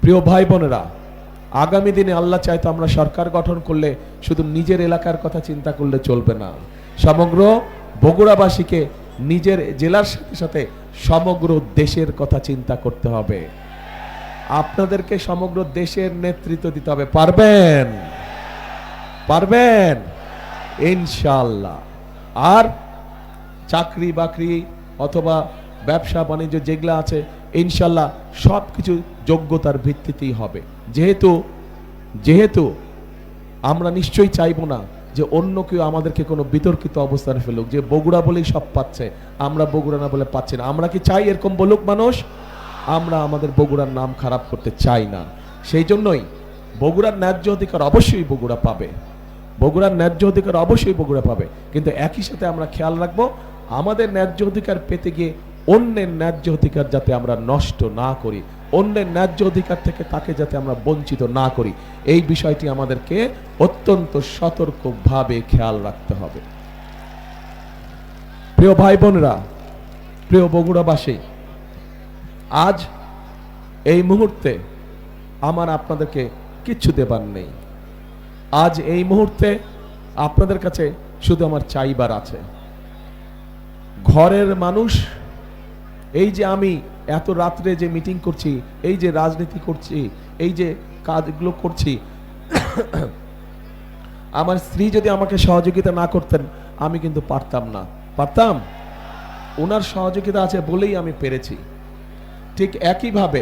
প্রিয় ভাই বোনেরা, আগামী দিনে আল্লাহ চাইতো আমরা সরকার গঠন করলে শুধু নিজের এলাকার কথা চিন্তা করলে চলবে না, সমগ্র বগুড়াবাসীকে নিজের জেলার সাথে সাথে সমগ্র দেশের কথা চিন্তা করতে হবে। আপনাদেরকে সমগ্র দেশের নেতৃত্ব দিতে হবে। পারবেন? পারবেন ইনশাআল্লাহ। আর চাকরি বাকরি অথবা ব্যবসা বাণিজ্য যেগুলো আছে ইনশাআল্লাহ সব কিছু যোগ্যতার ভিত্তিতেই হবে। যেহেতু আমরা নিশ্চয়ই চাইবো না যে অন্য কেউ আমাদেরকে কোনো বিতর্কিত অবস্থানে ফেলুক, যে বগুড়া বলেই সব পাচ্ছে, আমরা বগুড়া না বলে পাচ্ছি না। আমরা কি চাই এরকম বলুক মানুষ? আমরা আমাদের বগুড়ার নাম খারাপ করতে চাই না। সেই জন্যই বগুড়ার ন্যায্য অধিকার অবশ্যই বগুড়া পাবে, বগুড়ার ন্যায্য অধিকার অবশ্যই বগুড়া পাবে। কিন্তু একই সাথে আমরা খেয়াল রাখবো আমাদের ন্যায্য অধিকার পেতে গিয়ে অন্যের ন্যায্য অধিকার যাতে আমরা নষ্ট না করি, অন্যের ন্যায্য অধিকার থেকে তাকে যাতে আমরা বঞ্চিত না করি, এই বিষয়টি আমাদেরকে অত্যন্ত সতর্কভাবে খেয়াল রাখতে হবে। প্রিয় ভাই বোনেরা, প্রিয় বগুড়াবাসী, আজ এই মুহূর্তে আমার আপনাদেরকে কিচ্ছু দেবার নেই। আজ এই মুহূর্তে আপনাদের কাছে শুধু আমার চাইবার আছে। ঘরের মানুষ, এই যে আমি এত রাত্রে যে মিটিং করছি, এই যে রাজনীতি করছি, এই যে কাজগুলো করছি, আমার স্ত্রী যদি আমাকে সহযোগিতা না করতেন আমি কিন্তু পারতাম না। পারতাম? ওনার সহযোগিতা আছে বলেই আমি পেরেছি। ঠিক একইভাবে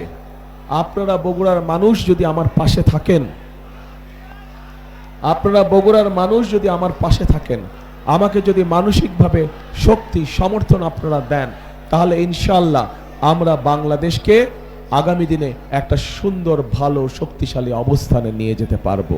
আপনারা বগুড়ার মানুষ যদি আমার পাশে থাকেন, আপনারা বগুড়ার মানুষ যদি আমার পাশে থাকেন, আমাকে যদি মানসিকভাবে শক্তি সমর্থন আপনারা দেন, তাহলে ইনশাআল্লাহ আমরা বাংলাদেশকে আগামী দিনে একটা সুন্দর ভালো শক্তিশালী অবস্থানে নিয়ে যেতে পারবো।